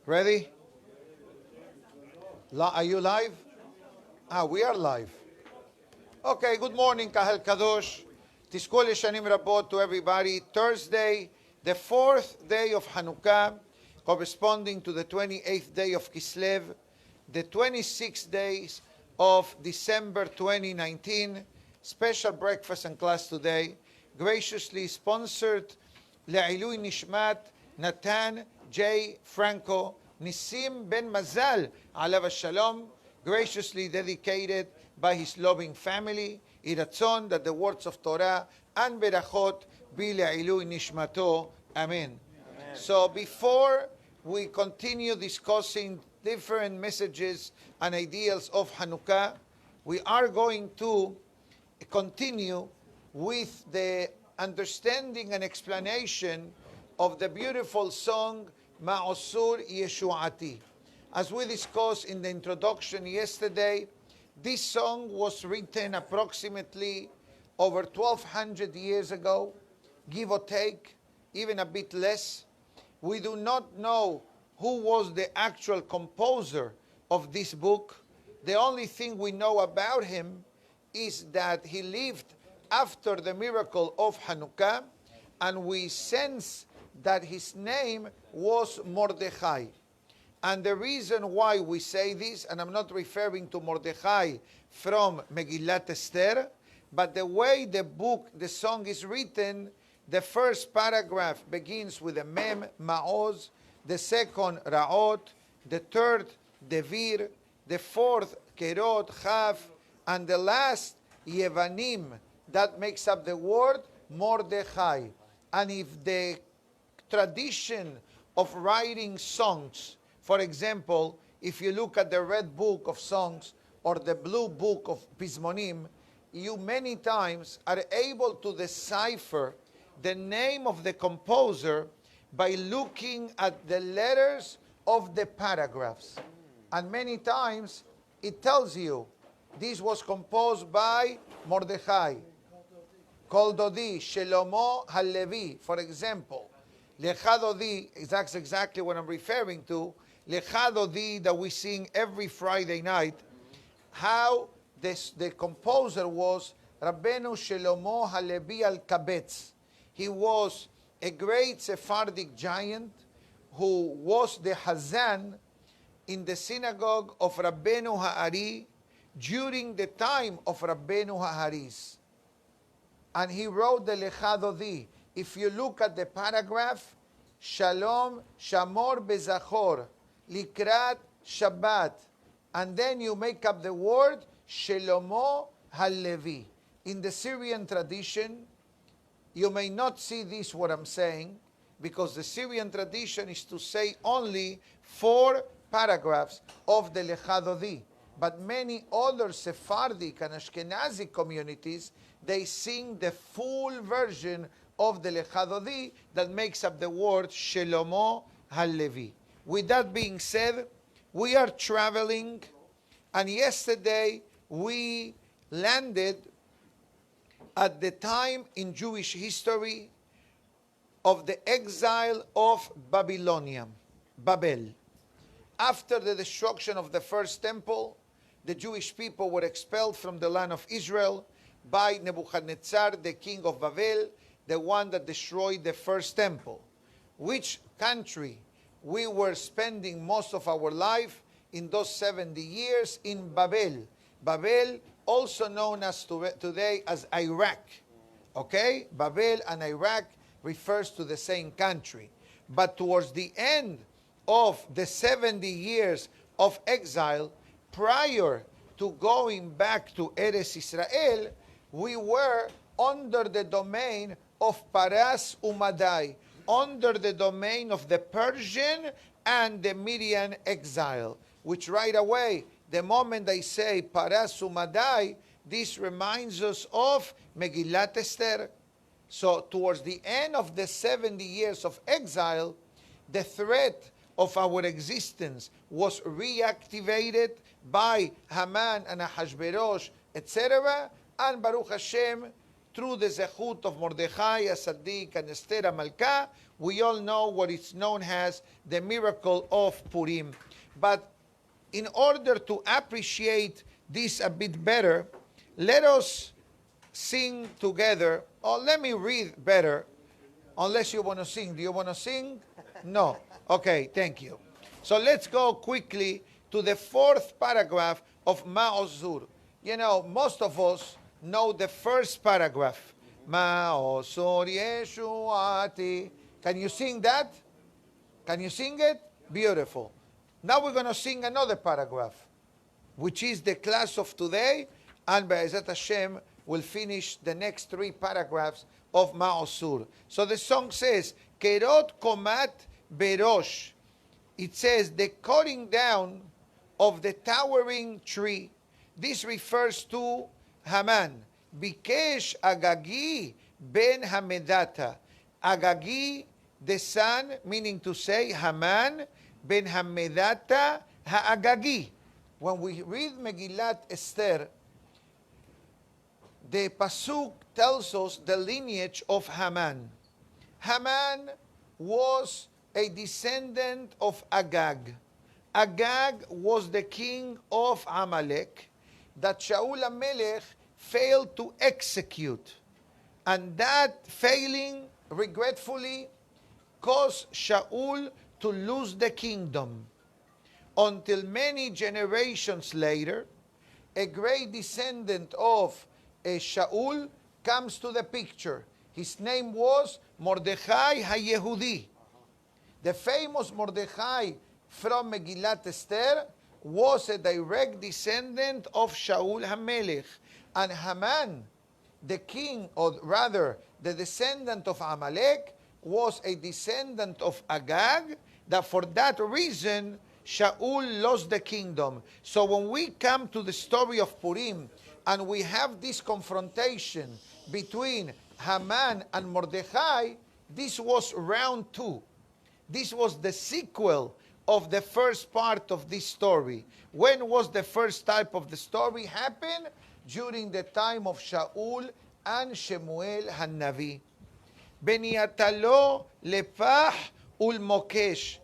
Ready? Are you live? We are live. Okay, good morning, Kahal Kadosh. Tizkol Shanim Rabot to everybody. Thursday, the 4th day of Hanukkah, corresponding to the 28th day of Kislev, the 26 days of December 2019. Special breakfast and class today, graciously sponsored Le'ilui Nishmat Natan J. Franco Nissim Ben Mazal Alav Shalom, graciously dedicated by his loving family. Iratzon that the words of Torah and Berachot be Le'ilui Nishmato. Amen. So before we continue discussing different messages and ideals of Hanukkah, we are going to continue with the understanding and explanation of the beautiful song Ma'osur Yeshuati. As we discussed in the introduction yesterday, this song was written approximately over 1200 years ago, give or take, even a bit less. We do not know who was the actual composer of this book. The only thing we know about him is that he lived after the miracle of Hanukkah, and we sense that his name was Mordechai. And the reason why we say this, and I'm not referring to Mordechai from Megillat Esther, but the way the song is written, the first paragraph begins with a Mem, Ma'oz, the second Ra'ot, the third Devir, the fourth Kerot, Chav, and the last Yevanim. That makes up the word Mordechai. And if the tradition of writing songs, for example, if you look at the red book of songs or the blue book of Pizmonim, you many times are able to decipher the name of the composer by looking at the letters of the paragraphs. And many times it tells you this was composed by Mordechai, Kol Dodi, Shelomo HaLevi, for example. Lecha Dodi, that's exactly what I'm referring to. Lecha Dodi that we sing every Friday night. How the composer was Rabbeinu Shelomo HaLevi Al-Kabetz. He was a great Sephardic giant who was the Hazan in the synagogue of Rabbeinu Ha'ari during the time of Rabbeinu Ha'aris. And he wrote the Lecha Dodi. If you look at the paragraph, Shalom, Shamor Bezachor, Likrat Shabbat, and then you make up the word Shelomo HaLevi. In the Syrian tradition, you may not see this, what I'm saying, because the Syrian tradition is to say only 4 paragraphs of the Lecha Dodi. But many other Sephardic and Ashkenazi communities, they sing the full version of the Lecha Dodi that makes up the word Shelomo HaLevi. With that being said, we are traveling, and yesterday we landed at the time in Jewish history of the exile of Babylonia, Babel. After the destruction of the first temple, the Jewish people were expelled from the land of Israel by Nebuchadnezzar, the king of Babel, the one that destroyed the first temple. Which country we were spending most of our life in those 70 years? In Babel. Babel, also known as today as Iraq. Okay? Babel and Iraq refers to the same country. But towards the end of the 70 years of exile, prior to going back to Eretz Israel, we were under the domain of Paras Umadai, under the domain of the Persian and the Median exile, which right away, the moment I say Paras Umadai, this reminds us of Megillat Esther. So towards the end of the 70 years of exile, the threat of our existence was reactivated by Haman and Ahashverosh, etc. And Baruch Hashem, through the zechut of Mordechai, Sadiq, and Esther Malka, we all know what is known as the miracle of Purim. But in order to appreciate this a bit better, let us sing together, or let me read better, unless you want to sing. Do you want to sing? No. Okay, thank you. So let's go quickly to the fourth paragraph of Ma'ozur. You know, most of us know the first paragraph. Ma'ozur Yeshuati. Can you sing that? Can you sing it? Beautiful. Now we're going to sing another paragraph, which is the class of today, and Be'ezat Hashem will finish the next three paragraphs of Ma'osur. So the song says, Kerot Komat Berosh. It says, the cutting down of the towering tree. This refers to Haman. Bikesh Agagi ben Hamedata. Agagi, the son, meaning to say Haman, ben Hamedata Ha'agagi. When we read Megillat Esther, the Pasuk tells us the lineage of Haman. Haman was a descendant of Agag. Agag was the king of Amalek that Shaul HaMelech failed to execute. And that failing, regretfully, caused Shaul to lose the kingdom. Until many generations later, a great descendant of Shaul comes to the picture. His name was Mordechai HaYehudi. The famous Mordechai from Megillat Esther was a direct descendant of Shaul HaMelech. And Haman, the king, or rather the descendant of Amalek, was a descendant of Agag, that for that reason Shaul lost the kingdom. So when we come to the story of Purim, and we have this confrontation between Haman and Mordechai, this was round two. This was the sequel of the first part of this story. When was the first type of the story happen? During the time of Shaul and Shemuel Hanavi. Beniatalo lepach ulmokesh.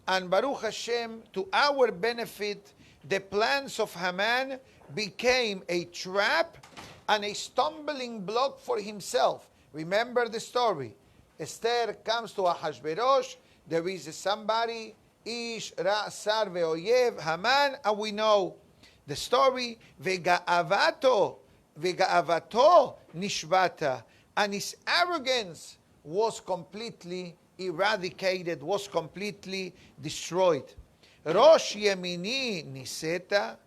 And Baruch Hashem, to our benefit, the plans of Haman became a trap and a stumbling block for himself. Remember the story. Esther comes to Ahashverosh. There is somebody, Ish Ra Sar Ve'oyev, Haman, and we know the story. Ve'ga'avato nishbata. And his arrogance was completely eradicated, was completely destroyed. Rosh Yemini Niseta,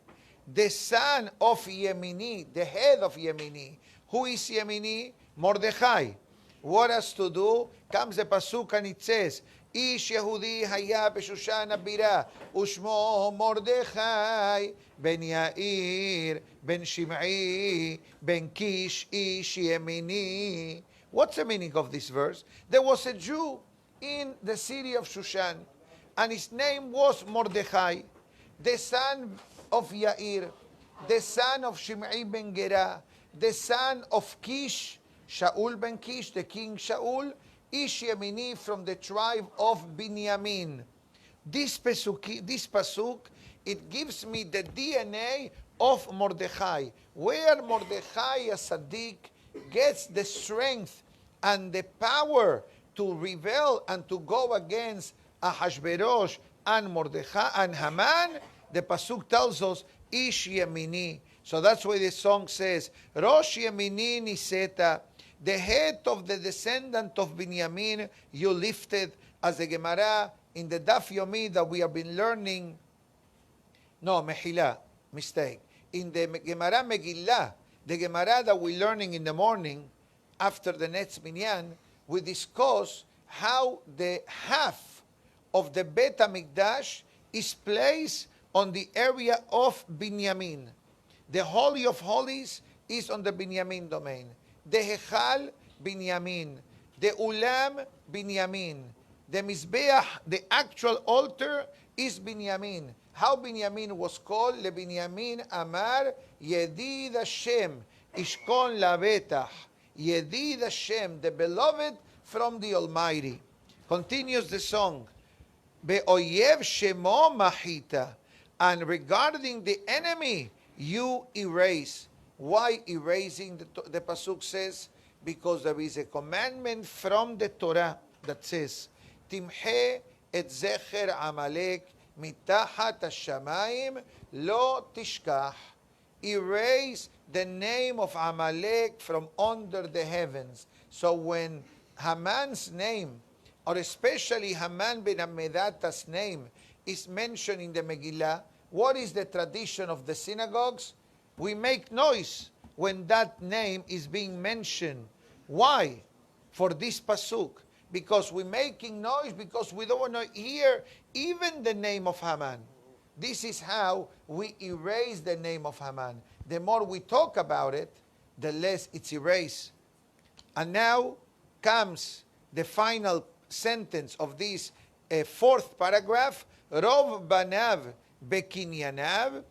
the son of Yemini, the head of Yemini. Who is Yemini? Mordechai. What has to do? Comes the pasuk and it says, Ish Yehudi haya b'Shushan Abira, Ushmo Mordechai, ben Yair, ben Shimei, ben Kish, Ish Yemini. What's the meaning of this verse? There was a Jew in the city of Shushan, and his name was Mordechai, the son of Yair, the son of Shimei ben Gera, the son of Kish, Shaul ben Kish, the king Shaul, Ish Yemini from the tribe of Binyamin. This pasuk, it gives me the DNA of Mordechai, where Mordechai as Sadiq gets the strength and the power to rebel and to go against Ahashverosh and Mordechai and Haman. The pasuk tells us Ish Yemini. So that's why the song says Rosh Yemini Niseta, the head of the descendant of Binyamin you lifted, as the Gemara in the Daf Yomi that we have been learning. No, Mehila, mistake. In the Gemara Megillah, the Gemara that we're learning in the morning after the next Minyan, we discuss how the half of the Bet HaMikdash is placed on the area of Binyamin. The Holy of Holies is on the Binyamin domain. The Hechal, Binyamin. The Ulam, Binyamin. The Mizbeach, the actual altar, is Binyamin. How Binyamin was called? Le Binyamin Amar Yedid Hashem Ishkon Labetach. Yedid Hashem, the beloved from the Almighty. Continues the song. Be'oyev shemo mahita. And regarding the enemy, you erase. Why erasing? The Pasuk says, because there is a commandment from the Torah that says, Timhe et zecher Amalek mitachat hashamayim lo tishkach. Erase the name of Amalek from under the heavens. So when Haman's name, or especially Haman ben Hammedata's name, is mentioned in the Megillah, what is the tradition of the synagogues? We make noise when that name is being mentioned. Why? For this pasuk. Because we're making noise because we don't want to hear even the name of Haman. This is how we erase the name of Haman. The more we talk about it, the less it's erased. And now comes the final sentence of this fourth paragraph. Rov banav bekinyanav.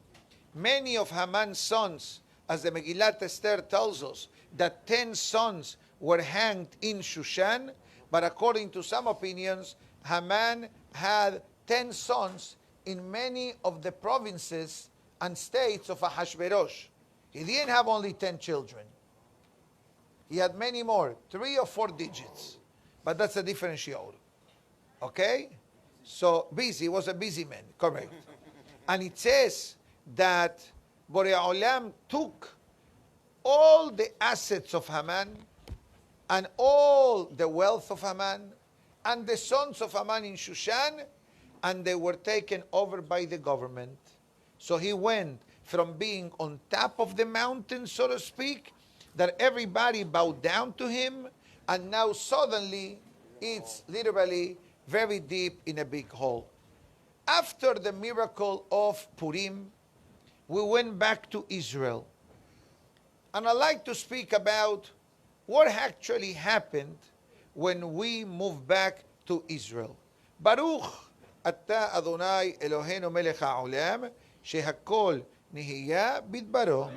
Many of Haman's sons, as the Megillat Esther tells us, that 10 sons were hanged in Shushan, but according to some opinions, Haman had 10 sons in many of the provinces and states of Ahashverosh. He didn't have only 10 children. He had many more, 3 or 4 digits. But that's a different shiur. Okay? So, busy, he was a busy man, correct. And it says that Borei Olam took all the assets of Haman and all the wealth of Haman and the sons of Haman in Shushan, and they were taken over by the government. So he went from being on top of the mountain, so to speak, that everybody bowed down to him, and now suddenly it's literally very deep in a big hole. After the miracle of Purim, we went back to Israel. And I'd like to speak about what actually happened when we moved back to Israel. Baruch atah Adonai Eloheinu melech ha'olam, shehakol nihiya bidbaro.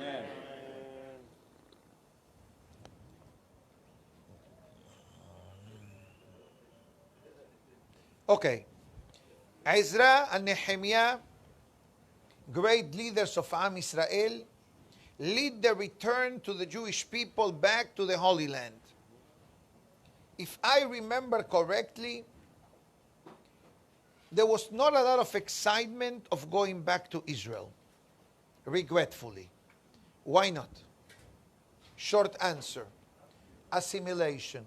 Okay. Ezra and Nehemiah, great leaders of Am Israel, lead the return to the Jewish people back to the Holy Land. If I remember correctly, there was not a lot of excitement of going back to Israel, regretfully. Why not? Short answer, assimilation.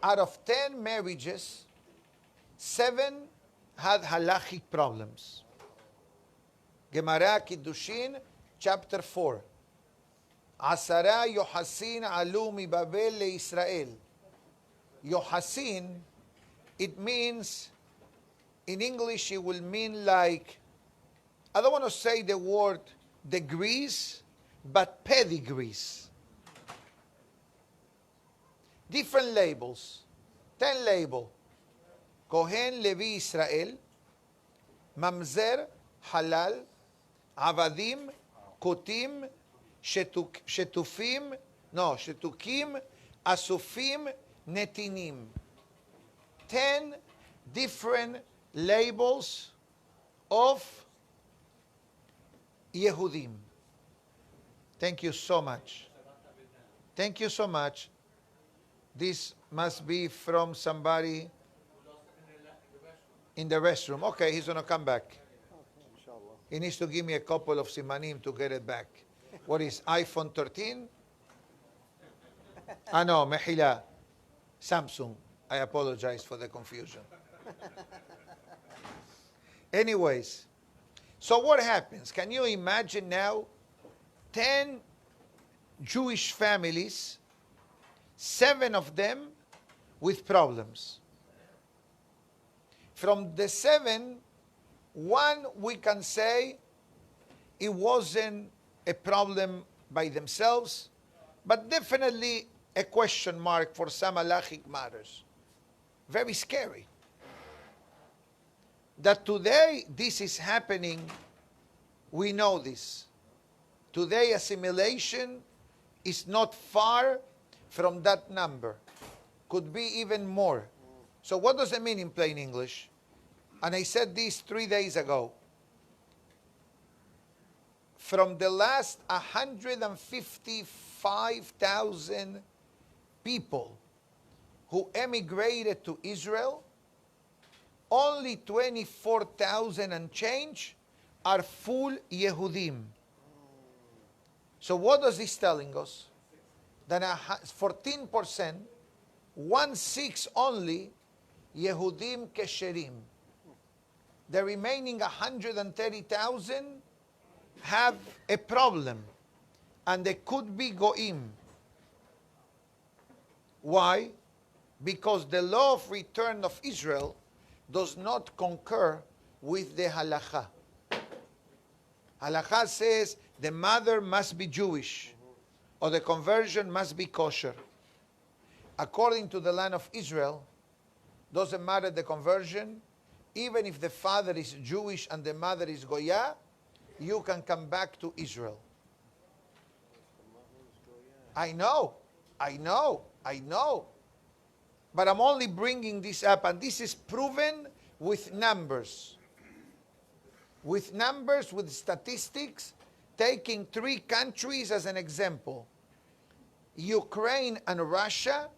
Out of 10 marriages, 7 had halachic problems. Gemara Kiddushin, chapter 4. Asara Yohasin alu mi Babel le Israel. Yohasin, it means, in English it will mean like, I don't want to say the word degrees, but pedigrees. Different labels. 10 labels. Kohen Levi Israel, Mamzer, Halal, Avadim, Kotim, Shetukim, Asufim, Netinim. 10 different labels of Yehudim. Thank you so much. Thank you so much. This must be from somebody in the restroom. Okay, he's going to come back. He needs to give me a couple of simanim to get it back. What is iPhone 13? No, Mehila. Samsung. I apologize for the confusion. Anyways, so what happens? Can you imagine now 10 Jewish families, 7 of them with problems. From the 7, 1 we can say it wasn't a problem by themselves, but definitely a question mark for some halachic matters. Very scary. That today this is happening, we know this. Today assimilation is not far from that number. Could be even more. So what does it mean in plain English? And I said this 3 days ago. From the last 155,000 people who emigrated to Israel, only 24,000 and change are full Yehudim. So what is this telling us? That 14%, 1/6 only, Yehudim Kesherim. The remaining 130,000 have a problem, and they could be Goim. Why? Because the law of return of Israel does not concur with the halakha. Halakha says the mother must be Jewish, or the conversion must be kosher. According to the land of Israel, doesn't matter the conversion, even if the father is Jewish and the mother is Goya, you can come back to Israel. I know. But I'm only bringing this up, and this is proven with numbers. With numbers, with statistics, taking 3 countries as an example. Ukraine and Russia,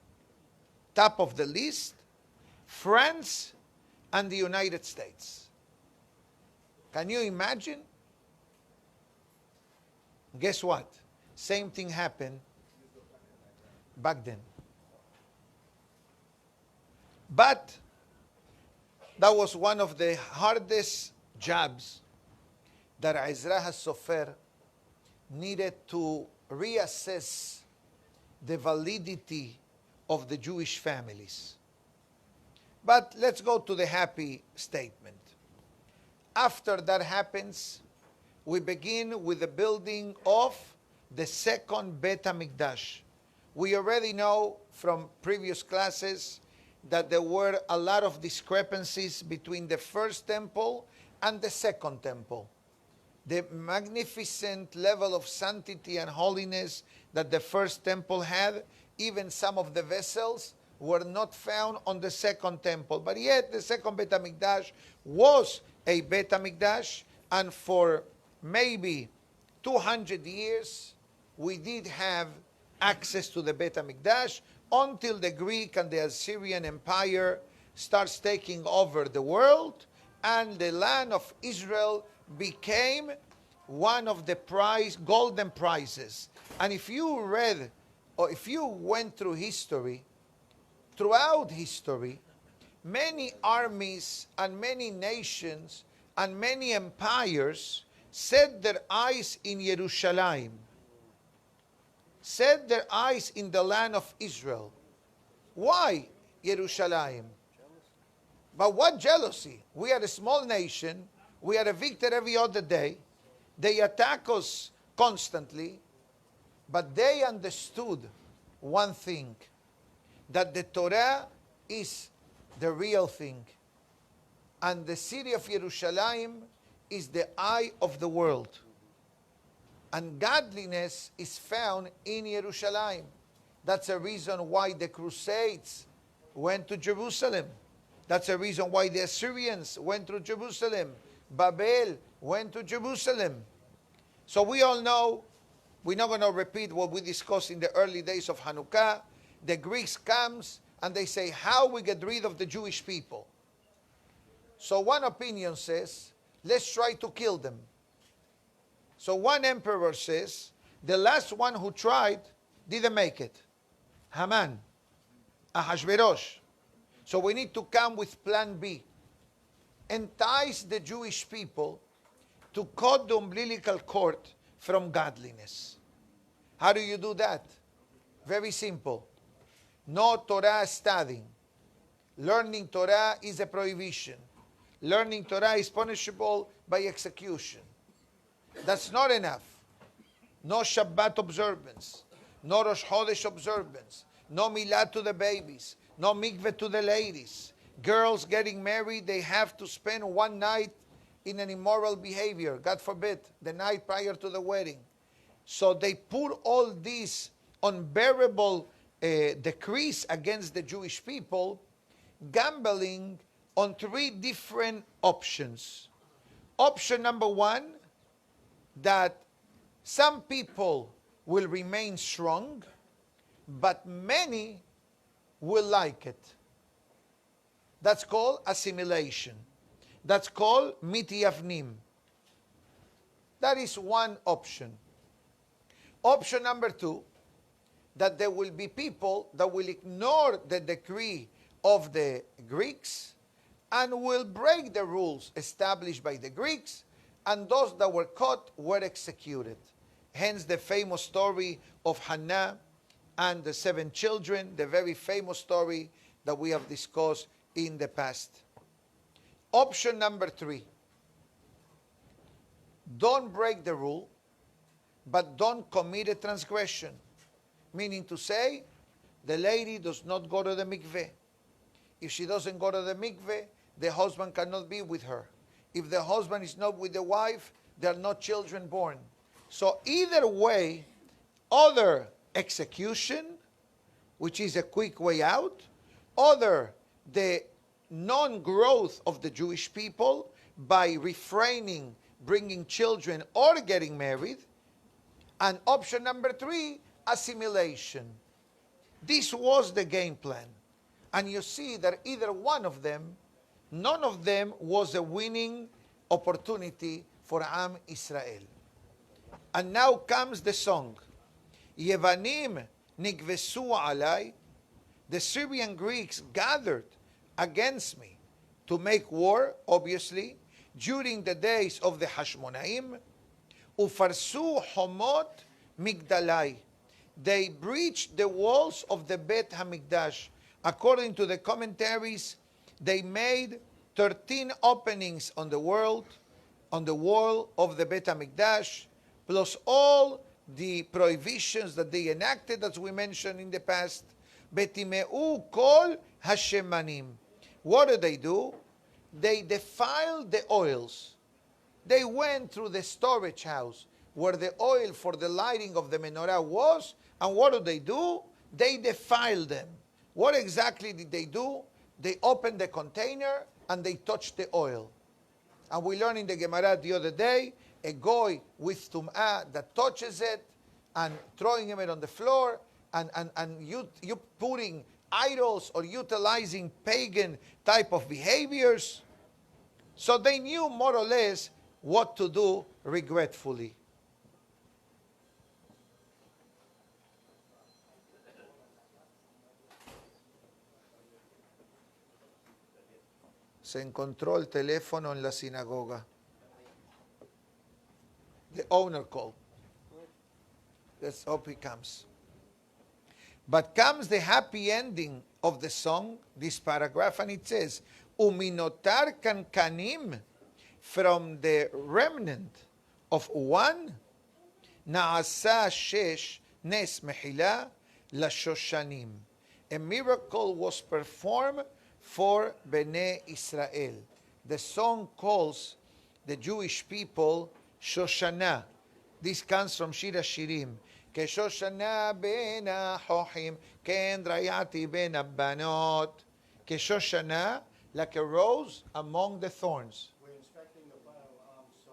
top of the list. France and the United States. Can you imagine? Guess what? Same thing happened back then. But that was one of the hardest jobs that Ezra HaSofer needed to reassess the validity of the Jewish families. But let's go to the happy statement. After that happens, we begin with the building of the second Bet HaMikdash. We already know from previous classes that there were a lot of discrepancies between the first temple and the second temple. The magnificent level of sanctity and holiness that the first temple had, even some of the vessels were not found on the second temple. But yet the second Bet HaMikdash was a Bet HaMikdash, and for maybe 200 years we did have access to the Bet HaMikdash until the Greek and the Assyrian Empire starts taking over the world, and the land of Israel became one of the golden prizes. And if you read, or if you went through history, throughout history, many armies and many nations and many empires set their eyes in Jerusalem, set their eyes in the land of Israel. Why Jerusalem? But what jealousy? We are a small nation. We are a victor every other day. They attack us constantly. But they understood one thing, that the Torah is the real thing. And the city of Jerusalem is the eye of the world. And godliness is found in Jerusalem. That's a reason why the Crusades went to Jerusalem. That's a reason why the Assyrians went to Jerusalem. Babel went to Jerusalem. So we all know, we're not going to repeat what we discussed in the early days of Hanukkah. The Greeks comes and they say, how we get rid of the Jewish people? So one opinion says, let's try to kill them. So one emperor says, the last one who tried didn't make it. Haman, Ahashverosh. So we need to come with plan B. Entice the Jewish people to cut the umbilical cord from godliness. How do you do that? Very simple. No Torah studying. Learning Torah is a prohibition. Learning Torah is punishable by execution. That's not enough. No Shabbat observance. No Rosh Chodesh observance. No Milah to the babies. No mikveh to the ladies. Girls getting married, they have to spend one night in an immoral behavior. God forbid, the night prior to the wedding. So they put all these unbearable decrees against the Jewish people, gambling on three different options. Option number one, that some people will remain strong, but many will like it. That's called assimilation. That's called mitiyavnim. That is one option. Option number two, that there will be people that will ignore the decree of the Greeks and will break the rules established by the Greeks, and those that were caught were executed. Hence the famous story of Hannah and the 7 children, the very famous story that we have discussed in the past. Option number 3, don't break the rule, but don't commit a transgression. Meaning to say, the lady does not go to the mikveh. If she doesn't go to the mikveh, the husband cannot be with her. If the husband is not with the wife, there are no children born. So either way, other execution, which is a quick way out, other the non-growth of the Jewish people by refraining, bringing children or getting married, and option number 3, assimilation. This was the game plan. And you see that either one of them, none of them was a winning opportunity for Am Israel. And now comes the song. Yevanim nigvesu alai. The Syrian Greeks gathered against me to make war, obviously, during the days of the Hashmonaim. Ufarsu homot migdalai. They breached the walls of the Bet HaMikdash. According to the commentaries, they made 13 openings on the wall of the Bet HaMikdash, plus all the prohibitions that they enacted, as we mentioned in the past. Betimeu kol hashemanim. What do? They defiled the oils. They went through the storage house where the oil for the lighting of the menorah was, and what do? They defiled them. What exactly did they do? They opened the container and they touched the oil. And we learned in the Gemara the other day, a goy with tum'ah that touches it and throwing it on the floor, and you putting idols or utilizing pagan type of behaviors. So they knew more or less what to do regretfully. Se encontró el teléfono en la sinagoga. The owner called. Let's hope he comes. But comes the happy ending of the song, this paragraph, and it says, Uminotar kankanim, from the remnant of one, Naasa shesh nes mehila lashoshanim. A miracle was performed for Bnei Israel. The song calls the Jewish people Shoshana. This comes from Shir HaShirim. Keshoshana ben hochim, ken drayati ben abanot. Keshoshana, like a rose among the thorns. We're inspecting the file, so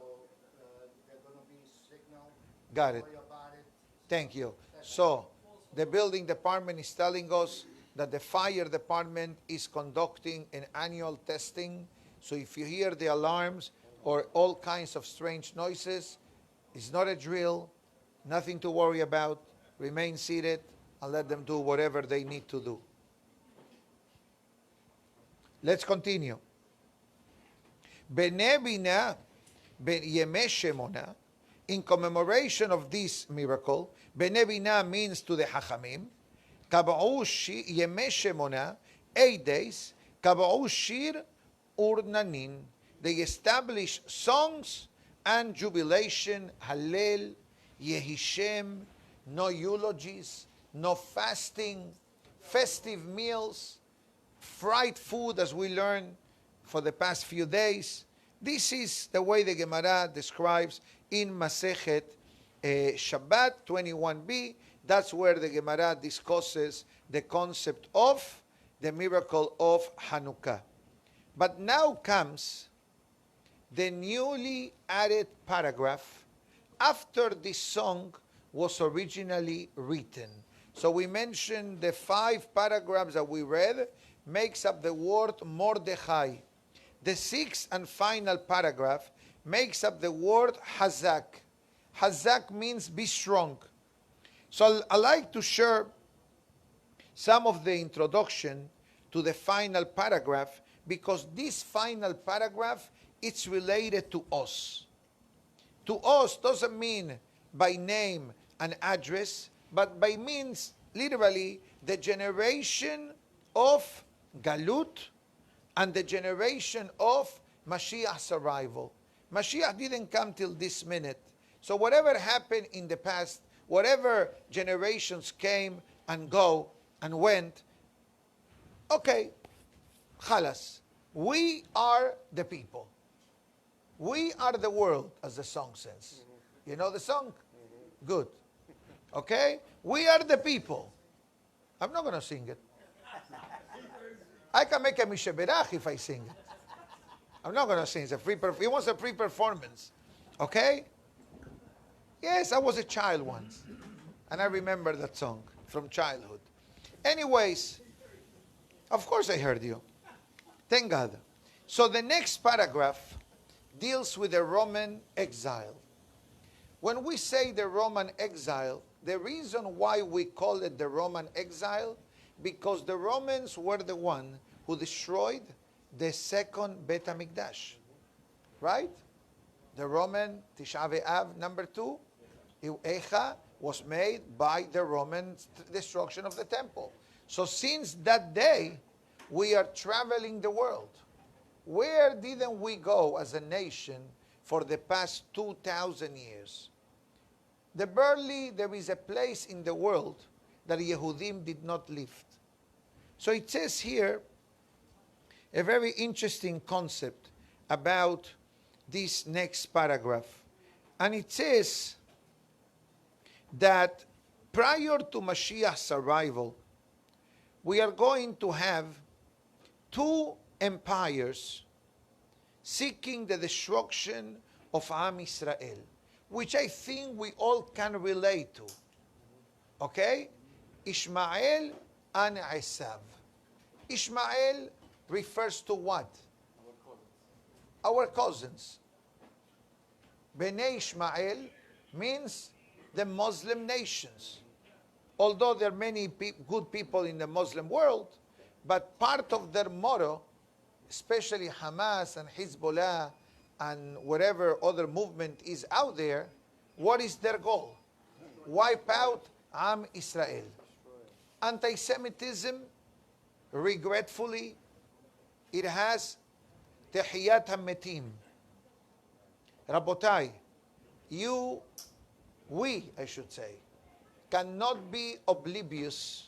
they're going to be signaled. Got it. Worry about it. Thank you. So, the building department is telling us that the fire department is conducting an annual testing. So if you hear the alarms or all kinds of strange noises, it's not a drill, nothing to worry about. Remain seated and let them do whatever they need to do. Let's continue. Bnei Bina, Yemei Shemona, in commemoration of this miracle, Bnei Bina means to the Hachamim, Kaba'u Yemei Shemona, 8 days, Kaba'u Shir Urnanin. They establish songs and jubilation, Hallel, Yehishem, no eulogies, no fasting, festive meals, fried food, as we learned for the past few days. This is the way the Gemara describes in Masechet Shabbat 21b. That's where the Gemara discusses the concept of the miracle of Hanukkah. But now comes the newly added paragraph after this song was originally written. So we mentioned the 5 paragraphs that we read makes up the word Mordechai. The 6th and final paragraph makes up the word Hazak. Hazak means be strong. So I like to share some of the introduction to the final paragraph because this final paragraph it's related to us. To us doesn't mean by name and address, but by means literally the generation of Galut and the generation of Mashiach's arrival. Mashiach didn't come till this minute. So whatever happened in the past, whatever generations came and go and went, okay, khalas. We are the people. We are the world, as the song says. You know the song? Good. Okay? We are the people. I'm not going to sing it. I can make a misheberach if I sing it. I'm not going to sing. It was a free performance. Okay? Yes, I was a child once. And I remember that song from childhood. Anyways, of course I heard you. Thank God. So the next paragraph deals with the Roman exile. When we say the Roman exile, the reason why we call it the Roman exile, because the Romans were the one who destroyed the second Bet HaMikdash. Right? The Roman Tisha B'Av number 2, Echa, was made by the Roman destruction of the temple. So since that day, we are traveling the world. Where didn't we go as a nation for the past 2,000 years? Barely there is a place in the world that Yehudim did not live. So it says here a very interesting concept about this next paragraph. And it says that prior to Mashiach's arrival, we are going to have 2 empires seeking the destruction of Am Israel, which I think we all can relate to. Okay? Ishmael and Esav. Ishmael refers to what? Our cousins. Bnei Ishmael means the Muslim nations. Although there are many good people in the Muslim world, but part of their motto, especially Hamas and Hezbollah and whatever other movement is out there, what is their goal? Wipe out Am Israel. Anti-Semitism, regretfully, it has Tehiyat HaMetim. Rabotai, we, I should say, cannot be oblivious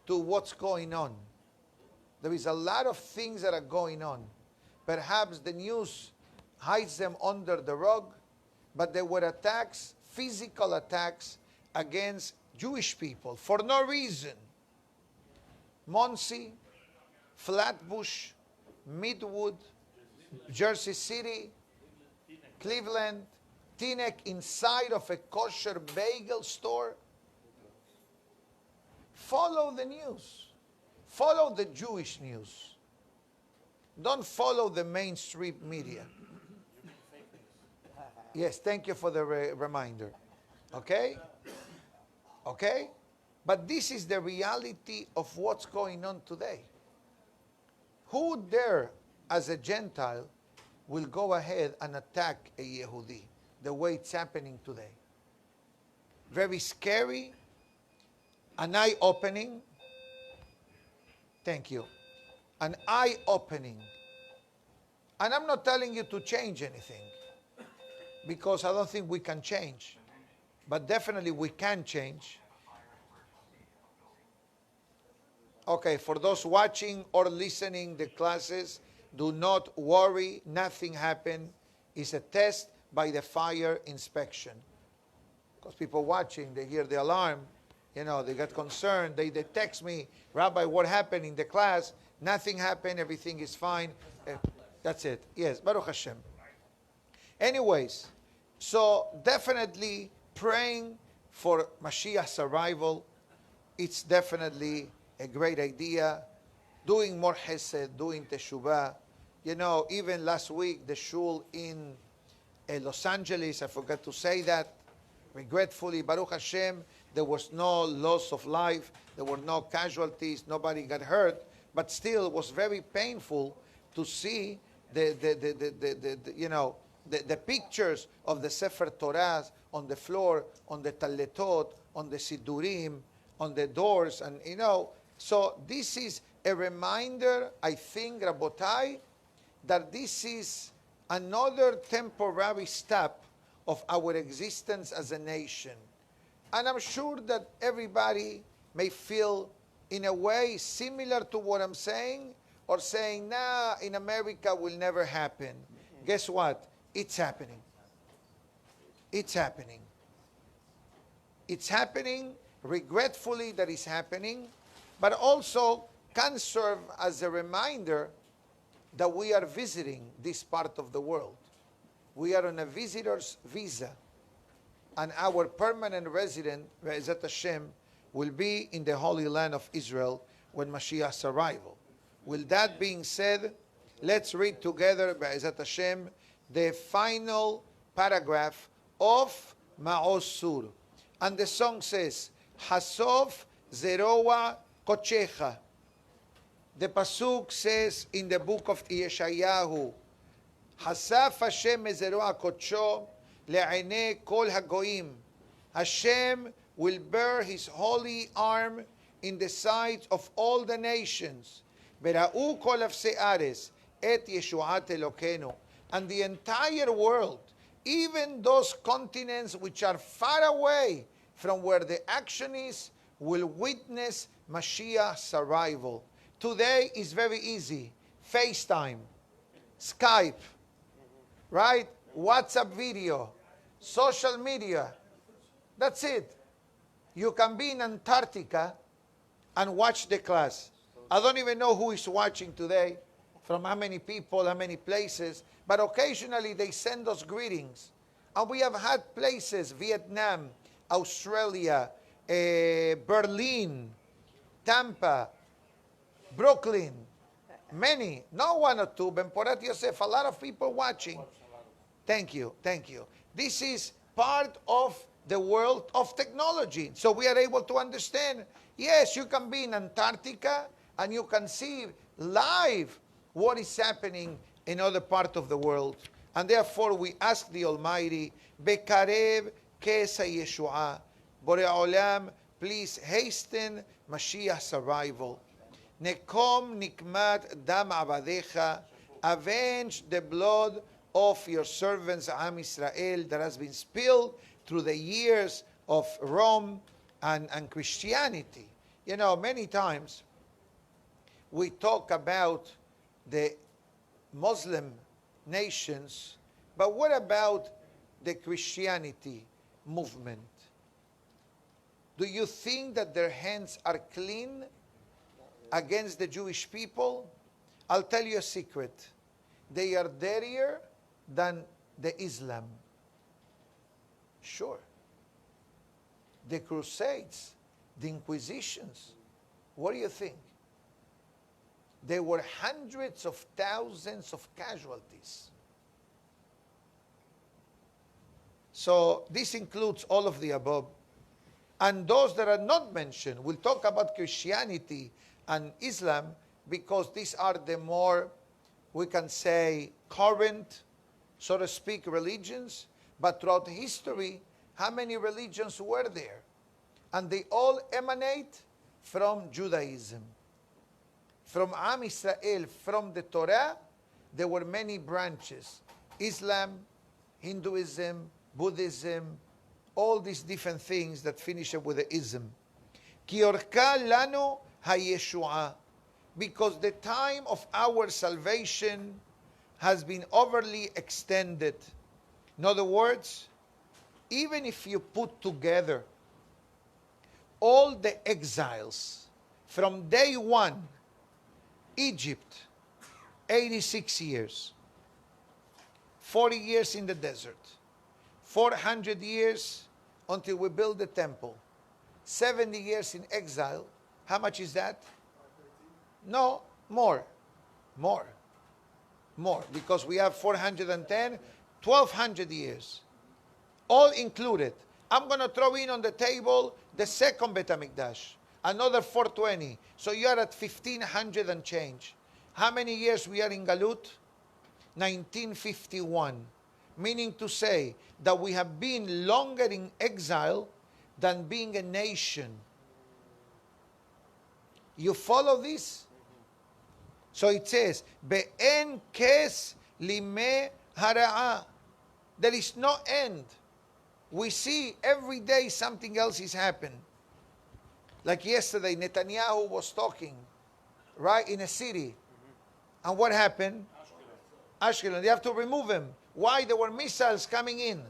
to what's going on. There is a lot of things that are going on. Perhaps the news hides them under the rug, but there were attacks, physical attacks against Jewish people for no reason. Monsey, Flatbush, Midwood, Jersey City, Cleveland, Teaneck, inside of a kosher bagel store. Follow the news. Follow the Jewish news. Don't follow the mainstream media. Yes, thank you for the reminder. Okay? Okay? But this is the reality of what's going on today. Who there, as a Gentile, will go ahead and attack a Yehudi the way it's happening today? Very scary, an eye-opening. Thank you. An eye-opening. And I'm not telling you to change anything, because I don't think we can change. But definitely we can change. Okay, for those watching or listening the classes, do not worry, nothing happened. It's a test by the fire inspection. Because people watching, they hear the alarm, they get concerned. They text me, Rabbi, what happened in the class? Nothing happened. Everything is fine. That's it. Yes, Baruch Hashem. Anyways, so definitely praying for Mashiach's arrival. It's definitely a great idea. Doing more chesed, doing teshuvah. Even last week, the shul in Los Angeles, I forgot to say that. Regretfully, Baruch Hashem, there was no loss of life. There were no casualties. Nobody got hurt. But still, it was very painful to see the pictures of the Sefer Torahs on the floor, on the Talletot, on the Sidurim, on the doors, and so this is a reminder, I think, Rabotai, that this is another temporary step of our existence as a nation. And I'm sure that everybody may feel in a way similar to what I'm saying, or saying, nah, in America will never happen. Guess what? It's happening. It's happening. It's happening. Regretfully that is happening, but also can serve as a reminder that we are visiting this part of the world. We are on a visitor's visa, and our permanent resident, Be'ezat Hashem, will be in the Holy Land of Israel when Mashiach's arrival. With that being said, let's read together, Be'ezat Hashem, the final paragraph of Ma'oz Sur. And the song says, Hasof Zeroa Kochecha. The pasuk says in the book of Yeshayahu, Hasaf Hashem Zeroa Kocho le'ene kol hagoyim. Hashem will bear his holy arm in the sight of all the nations. Bera'u kol hafse'ares et Yeshuat Elokenu. And the entire world, even those continents which are far away from where the action is, will witness Mashiach's arrival. Today is very easy. FaceTime, Skype, right? WhatsApp video, social media. That's it. You can be in Antarctica and watch the class. I don't even know who is watching today, from how many people, how many places, but occasionally they send us greetings. And we have had places, Vietnam, Australia, Berlin, Tampa, Brooklyn, many, not one or two, Benporat Yosef, a lot of people watching. Thank you, thank you. This is part of the world of technology. So we are able to understand, yes, you can be in Antarctica and you can see live what is happening in other parts of the world. And therefore we ask the Almighty, Bekarev Kesa Yeshua, Borei Olam, please hasten Mashiach's arrival. Nekom nikmat dam abadecha, avenge the blood of your servants Am Israel that has been spilled through the years of Rome and Christianity. Many times we talk about the Muslim nations, but what about the Christianity movement? Do you think that their hands are clean against the Jewish people? I'll tell you a secret. They are dirtier than the Islam. Sure. The Crusades, the Inquisitions, what do you think? There were hundreds of thousands of casualties. So this includes all of the above. And those that are not mentioned, we'll talk about Christianity and Islam because these are the more, we can say, current, so to speak, religions. But throughout history, how many religions were there? And they all emanate from Judaism. From Am Israel, from the Torah, there were many branches. Islam, Hinduism, Buddhism, all these different things that finish up with the ism. Ki orka lanu hayeshua, because the time of our salvation has been overly extended. In other words, even if you put together all the exiles from day one, Egypt, 86 years, 40 years in the desert, 400 years until we build the temple, 70 years in exile. How much is that? No, more, because we have 410, 1200 years, all included. I'm going to throw in on the table the second Bet HaMikdash, another 420. So you are at 1500 and change. How many years we are in Galut? 1951. Meaning to say that we have been longer in exile than being a nation. You follow this? So it says, Be'en kes lime hara'a. There is no end. We see every day something else is happening. Like yesterday, Netanyahu was talking, right, in a city. And what happened? Ashkelon. They have to remove him. Why? There were missiles coming in.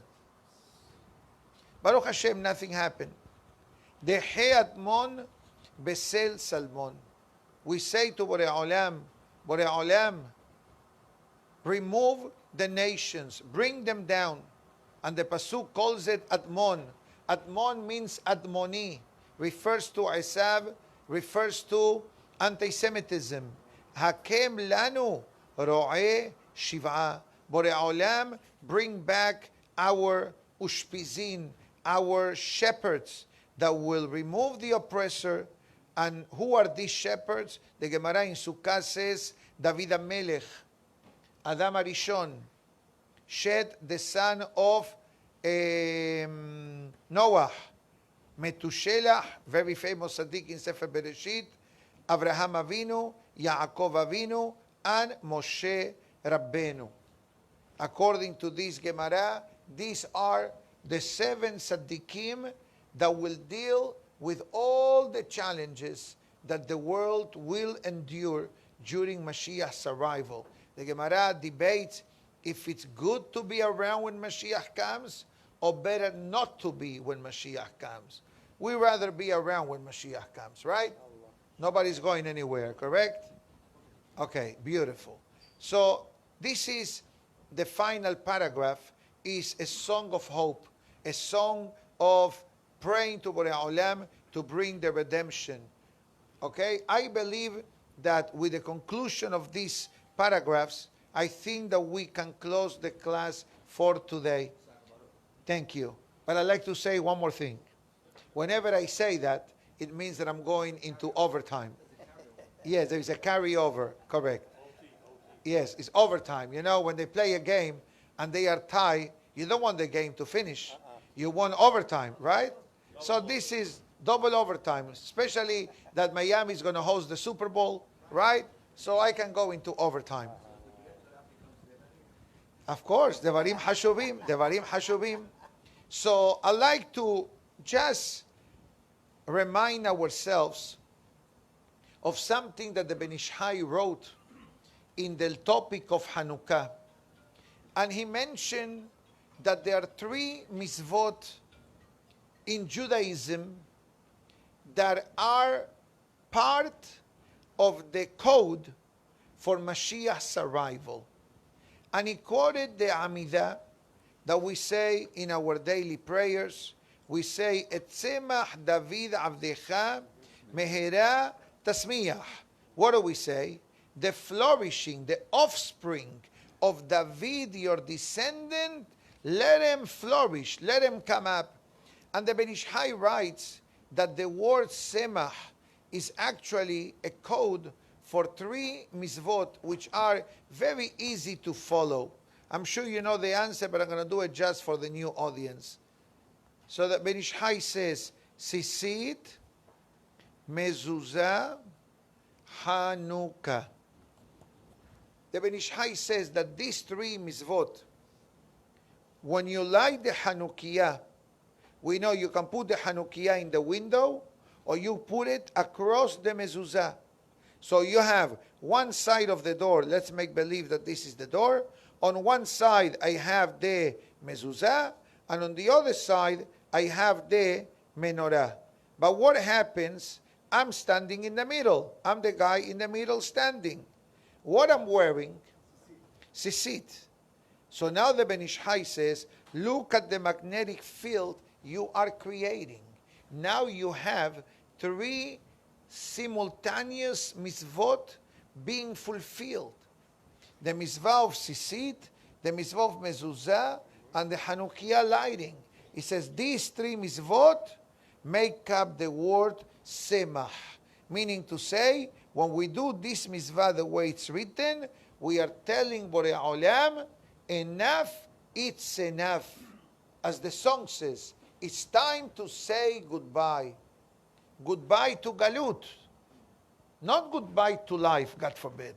Baruch Hashem, nothing happened. Dehe Atmon Besel Salmon. We say to Borei Olam, remove the nations, bring them down. And the Pasuk calls it Atmon. Atmon means Admoni, refers to Esav, refers to anti-Semitism. Hakem lanu ro'eh shiv'a. Borei Olam, bring back our ushpizin, our shepherds that will remove the oppressor. And who are these shepherds? The Gemara in Sukkah says, David HaMelech, Adam HaRishon, Shed, the son of Noah, Metushelah, very famous tzaddik in Sefer Bereshit, Avraham Avinu, Yaakov Avinu, and Moshe Rabbeinu. According to this Gemara, these are the 7 tzaddikim that will deal with all the challenges that the world will endure during Mashiach's arrival. The Gemara debates if it's good to be around when Mashiach comes or better not to be when Mashiach comes. We rather be around when Mashiach comes, right? Nobody's going anywhere, correct? Okay, beautiful. So this is the final paragraph, is a song of hope, a song of praying to Borei Olam to bring the redemption. Okay, I believe that with the conclusion of these paragraphs, I think that we can close the class for today. Thank you. But I'd like to say one more thing. Whenever I say that, it means that I'm going into overtime. Yes, there is a carryover, correct. Yes, it's overtime. You know, when they play a game and they are tied, you don't want the game to finish. You want overtime, right? So this is double overtime, especially that Miami is going to host the Super Bowl, right? So I can go into overtime. Of course, Devarim Hashuvim. So I like to just remind ourselves of something that the Ben Ish Chai wrote in the topic of Hanukkah. And he mentioned that there are 3 mitzvot in Judaism that are part of the code for Mashiach's arrival. And he quoted the Amidah that we say in our daily prayers. We say, Et tzemach David avdecha mehera tasmiach. What do we say? The flourishing, the offspring of David, your descendant, let him flourish, let him come up. And the Ben Ish Chai writes that the word semach is actually a code for 3 mitzvot, which are very easy to follow. I'm sure you know the answer, but I'm going to do it just for the new audience. So that Ben Ish Chai says, Sisit, Mezuzah, Hanukkah. The Ben Ish Chai says that these 3 mitzvot, when you light the Hanukkah, we know you can put the Hanukkah in the window or you put it across the mezuzah. So you have one side of the door, let's make believe that this is the door. On one side I have the mezuzah, and on the other side, I have the menorah. But what happens? I'm standing in the middle. I'm the guy in the middle standing. What I'm wearing? Sisit. So now the Ben Ish Chai says, look at the magnetic field you are creating. Now you have three simultaneous mitzvot being fulfilled. The mitzvah of Sisit, the mitzvah of Mezuzah, and the Hanukkah lighting. He says these three mitzvot make up the word Semach. Meaning to say, when we do this mitzvah the way it's written, we are telling Borei Olam, enough, it's enough. As the song says, it's time to say goodbye. Goodbye to Galut. Not goodbye to life, God forbid.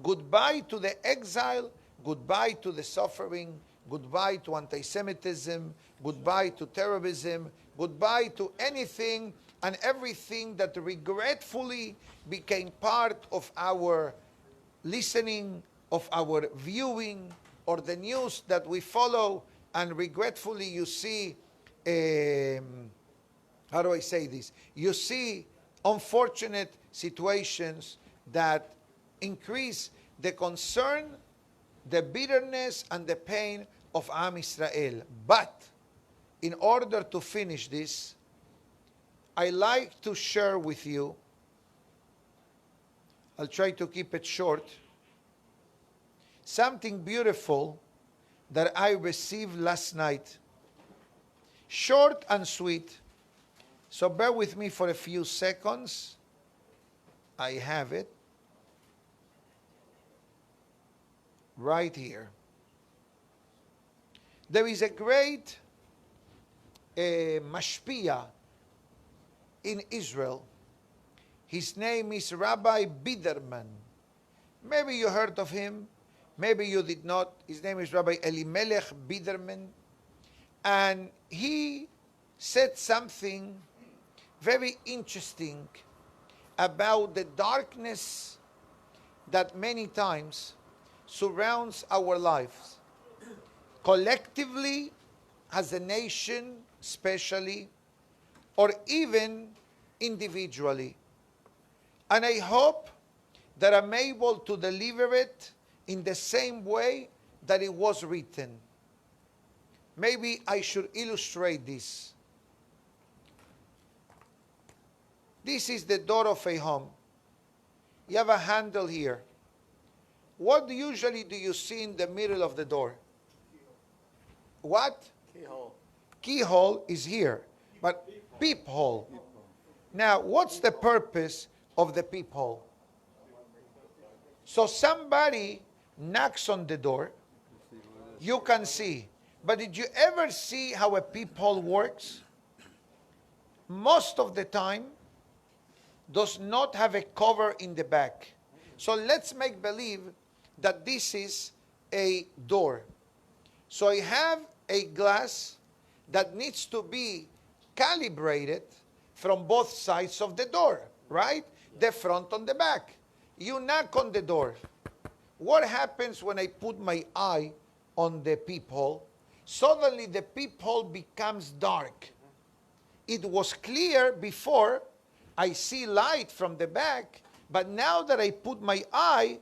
Goodbye to the exile, goodbye to the suffering, goodbye to anti-Semitism, goodbye to terrorism, goodbye to anything and everything that regretfully became part of our listening, of our viewing, or the news that we follow, and regretfully you see, how do I say this? You see unfortunate situations that increase the concern, the bitterness, and the pain of Am Israel. But in order to finish this, I like to share with you, I'll try to keep it short, something beautiful that I received last night. Short and sweet. So bear with me for a few seconds. I have it right here. There is a great mashpia in Israel. His name is Rabbi Biderman. Maybe you heard of him. Maybe you did not. His name is Rabbi Elimelech Biderman. And he said something very interesting about the darkness that many times surrounds our lives. Collectively, as a nation, especially, or even individually. And I hope that I'm able to deliver it in the same way that it was written. Maybe I should illustrate this. This is the door of a home. You have a handle here. What usually do you see in the middle of the door? What? Keyhole. Keyhole is here, but peephole. Now, what's the purpose of the peephole? So somebody knocks on the door, you can see. But did you ever see how a peephole works? Most of the time, does not have a cover in the back. So let's make believe that this is a door. So I have a glass that needs to be calibrated from both sides of the door, right? The front and the back. You knock on the door. What happens when I put my eye on the peephole? Suddenly the peephole becomes dark. It was clear before. I see light from the back, but now that I put my eye,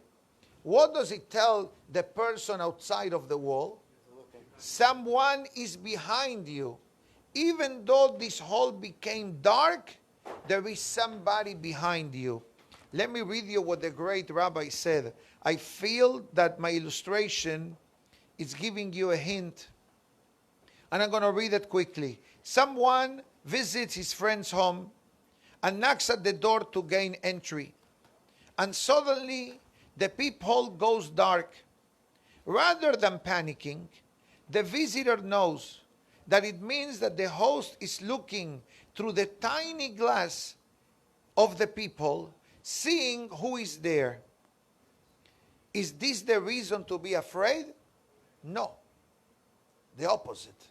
what does it tell the person outside of the wall? Someone is behind you. Even though this hall became dark, there is somebody behind you. Let me read you what the great rabbi said. I feel that my illustration is giving you a hint. And I'm going to read it quickly. Someone visits his friend's home and knocks at the door to gain entry. And suddenly, the peephole goes dark. Rather than panicking, the visitor knows that it means that the host is looking through the tiny glass of the peephole, seeing who is there. Is this the reason to be afraid? No. The opposite.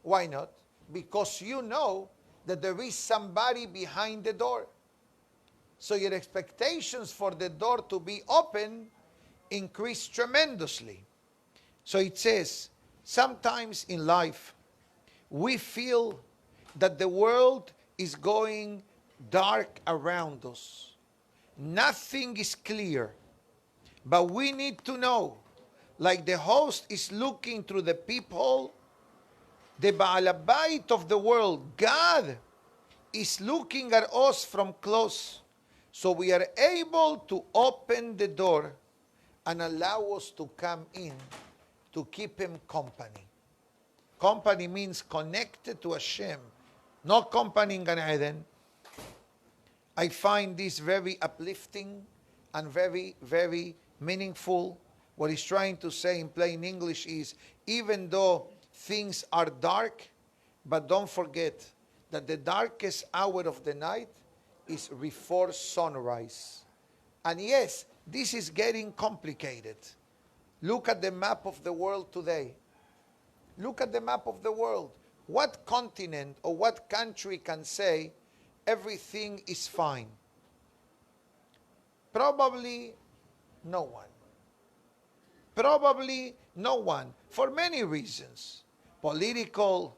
Why not? Because you know that there is somebody behind the door. So your expectations for the door to be open increase tremendously. So it says, sometimes in life, we feel that the world is going dark around us. Nothing is clear. But we need to know, like the host is looking through the people, the Baal Habayit of the world, God, is looking at us from close. So we are able to open the door and allow us to come in to keep him company. Company means connected to Hashem, not company in Gan Eden. I find this very uplifting and very, very meaningful. What he's trying to say in plain English is, even though things are dark, but don't forget that the darkest hour of the night is before sunrise. And yes, this is getting complicated. Look at the map of the world today. Look at the map of the world. What continent or what country can say everything is fine? Probably no one. Probably no one, for many reasons. Political,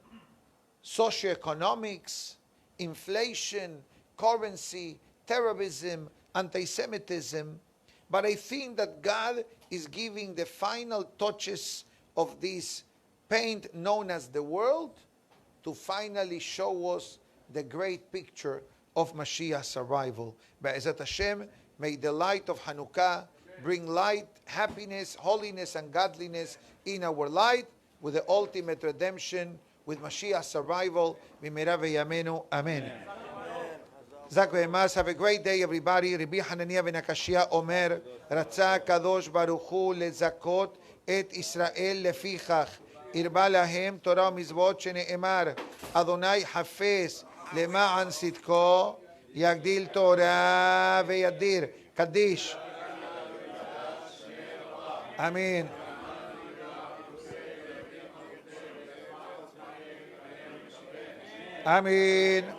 socioeconomics, inflation, currency, terrorism, anti-Semitism. But I think that God is giving the final touches of this paint known as the world to finally show us the great picture of Mashiach's arrival. Be'ezat Hashem, may the light of Hanukkah bring light, happiness, holiness, and godliness in our light with the ultimate redemption, with Mashiach's arrival. B'meira v'yamenu. Amen. Have a great day, everybody. Rabbi Hananiah ben Akashia Omer, Ratzah Kadosh Baruch Hu lezakot et Israel lefichach. הרבה להם תורה ומזוות שנאמר, אדוני חפש למען צדקו, יגדיל תורה וידיר. קדיש. אמן. אמן.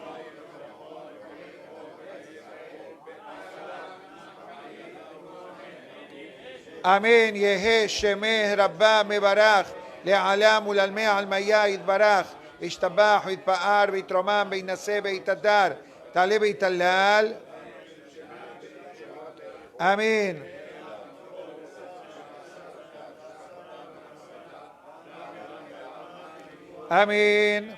אמן. יהא שמי רבה מברך. לעלם ולעלמי עלמיה יתברך, ישתבח ויתפאר ויתרומם וינשא ויתהדר, תעלה ויתהלל. אמן. אמן.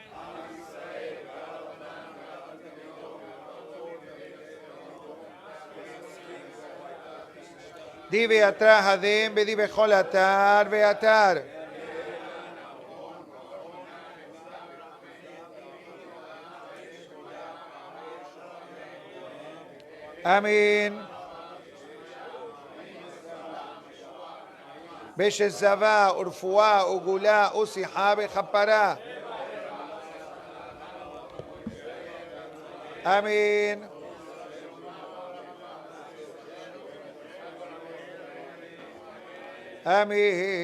די ויתרה הדם ודי בכל אתר ואתר. אמן. בשזבה ורפואה וגאולה ושיחה וכפרה. אמן. אמן.